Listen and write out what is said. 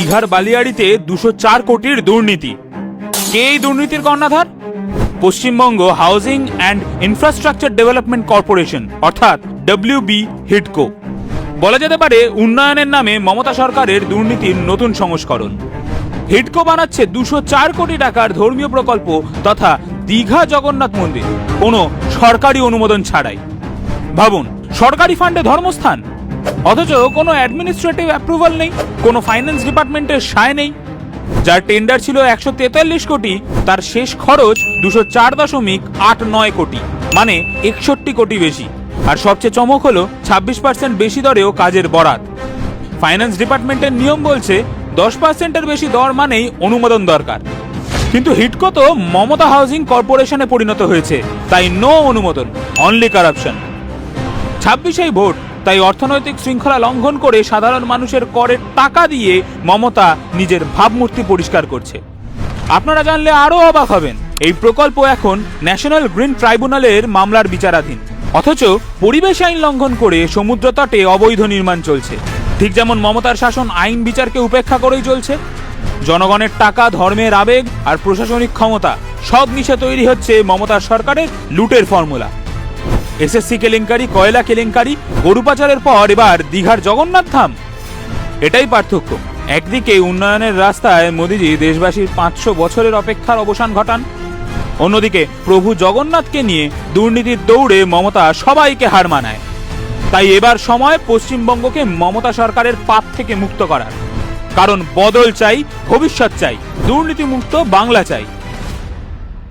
দীঘার বালিয়াড়িতে 204 কোটির দুর্নীতি। কে এই দুর্নীতির কর্ণধার? Paschimbanga housing and infrastructure development corporation অর্থাৎ WB হিডকো। বলা যেতে পারে উন্নয়নের নামে মমতা সরকারের দুর্নীতির নতুন সংস্করণ। হিডকো বানাচ্ছে 204 কোটি টাকার ধর্মীয় প্রকল্প তথা দীঘা জগন্নাথ মন্দির কোনো সরকারি অনুমোদন ছাড়াই। ভাবুন, সরকারি ফান্ডে ধর্মস্থান, অথচ কোনো অ্যাডমিনিস্ট্রেটিভ অ্যাপ্রুভাল নেই, কোনো ফাইন্যান্স ডিপার্টমেন্টের সায় নেই। যার টেন্ডার ছিল 143 কোটি, তার শেষ খরচ 204.89 কোটি, মানে 61 কোটি বেশি। আর সবচেয়ে চমক হলো 26% বেশি দরেও কাজের বরাত। ফাইন্যান্স ডিপার্টমেন্টের নিয়ম বলছে 10%-এর বেশি দর মানেই অনুমোদন দরকার, কিন্তু হিডকো তো মমতা হাউজিং কর্পোরেশনে পরিণত হয়েছে, তাই নো অনুমোদন, অনলি কারাপশন। 26 ভোট, তাই অর্থনৈতিক শৃঙ্খলা লঙ্ঘন করে সাধারণ মানুষের করের টাকা দিয়ে মমতা নিজের ভাবমূর্তি পরিষ্কার করছে। আপনারা জানলে আরো অবাক হবেন, এই প্রকল্প এখন ন্যাশনাল গ্রিন ট্রাইব্যুনালের মামলার বিচারাধীন, অথচ পরিবেশ আইন লঙ্ঘন করে সমুদ্র তটে অবৈধ নির্মাণ চলছে। ঠিক যেমন মমতার শাসন আইন বিচারকে উপেক্ষা করেই চলছে। জনগণের টাকা, ধর্মের আবেগ আর প্রশাসনিক ক্ষমতা সব মিশে তৈরি হচ্ছে মমতার সরকারের লুটের ফর্মুলা। SSC কেলেঙ্কারি, কয়লা কেলেঙ্কারি, গরু পাচারের পর এবার দীঘার জগন্নাথ ধাম। এটাই পার্থক্য। একদিকে উন্নয়নের রাস্তায় মোদিজি দেশবাসীর 500 বছরের অপেক্ষার অবসান ঘটান, অন্যদিকে প্রভু জগন্নাথকে নিয়ে দুর্নীতির দৌড়ে মমতা সবাইকে হার মানায়। তাই এবার সময় পশ্চিমবঙ্গকে মমতা সরকারের পাপ থেকে মুক্ত করার। কারণ বদল চাই, ভবিষ্যৎ চাই, দুর্নীতিমুক্ত বাংলা চাই।